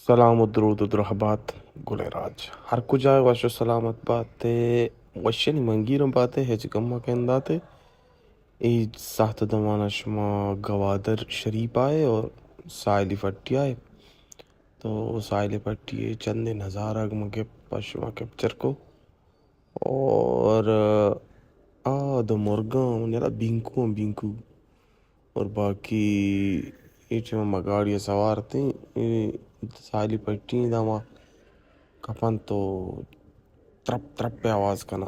سلام و درود و درحبات گل راج هر کجای وش و سلامت باته وشنی منگیرم باته هیچ گمه کنداته ای ساعت دمانه شما گوادر شریف آئے اور ساحلی پٹی آئے تو ساحلی پٹی چند نظارہ مجھے پشما کیپچر کو اور دو مرگاں نیرا بینکو اور باقی ایچ مگاڑی سوار تھیں ساحلی پٹی داما کپن تو ترپ پہ آواز کنا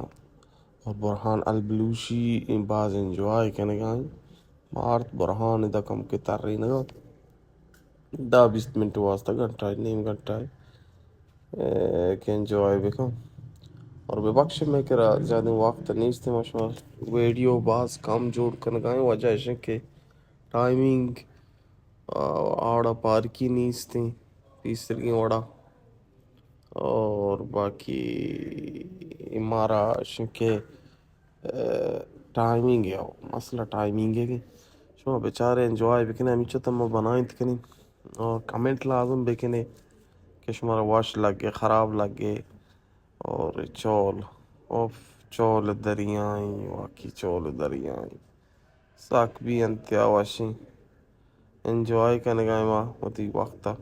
اور برہان البلوشی بعض انجوائے کنے گائیں مارت برہان دا کم کے تر رہی نگا 10-20 منٹ واسطہ گھنٹہ نیم گھنٹہ کہ انجوائے بکم اور بے بخش میں کرا زیادہ وقت نہیں تھے مشوار ویڈیو بعض کم جوڑ کر گائیں وجہ ہے کہ ٹائمنگ آڑا پارکی نہیں تھیں تیسری وڑا اور باقی ہمارا شنکہ ٹائمنگ ہے مسئلہ ٹائمنگ ہے کہ شما بیچارے انجوائے بکنے ہمیں چھتا میں بنائیں تکنی اور کمنٹ لازم بکنے کہ شمارا واش لگ گئے خراب لگ گئے اور چول دریائیں واقعی چول دریائیں ساک بھی انتیا واشیں انجوائے کرنے گئے ماں ہوتی وقتا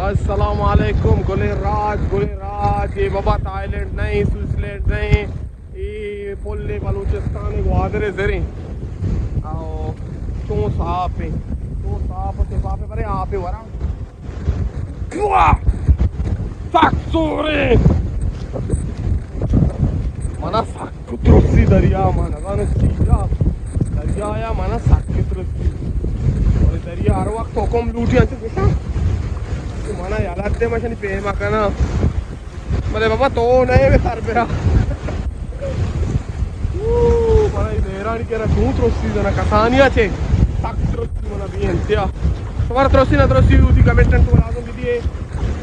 السلام علیکم گل راج یہ بابا تھائی لینڈ نہیں سوئٹزرلینڈ نہیں یہ پولے بلوچستان گوادر زریں او تو صاف سے صاف برے آپ ہی ورا سوری منا سکت رسی دریا منا زن چیزا دریا یا منا سکت رسی اور دریا ہر وقت حکم لوٹی انتے بیٹا منا یالات دے مشنی پیما کنا ملے بابا تو نہیں بے سر پیرا منا دیرانی کہنا دون ترسی زنا کسانیا چھے سکت رسی منا بھی انتیا تمہارا ترسی نہ ترسی ہوتی کمنٹن تو لازم دیئے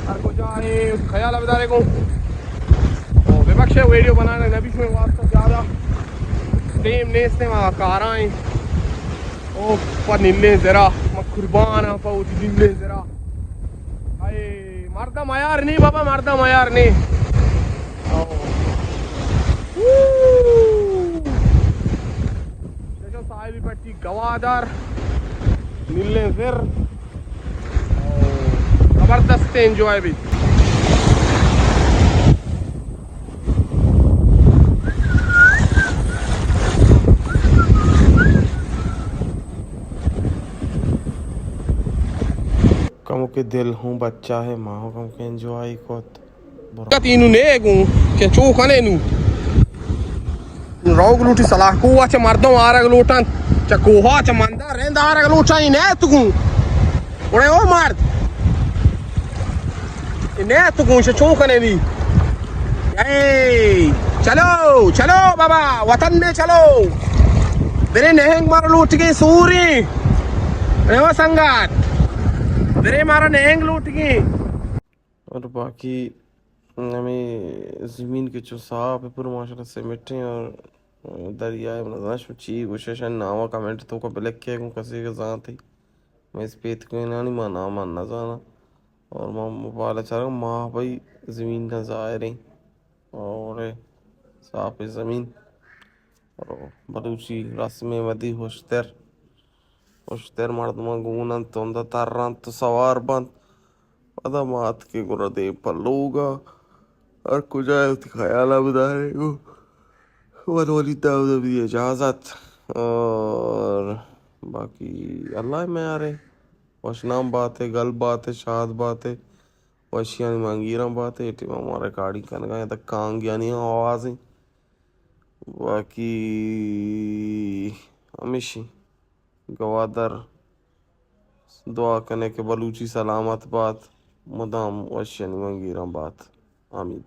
ہر کو جائے خیال ابدارے کو بے بخش ویڈیو بنانے نبی میں واسطہ زیادہ ٹیم نیستے وہاں کارائیں او پا نلے ذرا قربان پا اوٹی نلے ذرا مردہ معیار نہیں بابا مردہ معیار نہیں دیکھو ساحلی پٹی گوادر نلے ذر زبردست انجوائے بھی کم کے دل ہوں بچہ ہے ماں کم کے انجوائے کوت تینو نیگوں کہ چوکنے نو روگ لوٹی صلاح کوہ چا مردوں آرگ لوٹن چا کوہا چا مندہ رہند آرگ لوٹن نہیں تکوں اوڑے او مرد نہیں تکوں چا چوکنے دی چلو بابا وطن میں چلو میرے نہنگ مارا لوٹ گئی سوری ریو سنگات میرے مارا نہنگ لوٹ گئی اور باقی ہمیں زمین کے جو صاحب ہے پر ماشاءاللہ سے مٹھیں اور دریائے منظرش چی گوششن ناما کمنٹ تو کو بلیک کیا گوں کسی کے ذات ہی میں اس پیت کوئی نانی ماں ناما نظانا اور ماں مبالا چاہ رہا ہوں ماں بھائی زمین کا ظاہریں اور صاف زمین اور بلوچی رسم ودی ہوشتر مردمہ گونن توندہ تران تو سوار بند قدمات کے گردے پلوگا اور کجائے خیالہ بدارے گو ونولی داود بھی اجازت اور باقی اللہ میں آرے وشنام بات ہے گل بات ہے شاد بات ہے وشیانی مانگیرم بات ہے ایٹی ہمارے کاڑی کنگائیں تک کانگ یعنی آوازیں باقی ہمیشہ گوادر دعا کرنے کے بلوچی سلامت بات مدام وشیانی مانگیرم بات آمین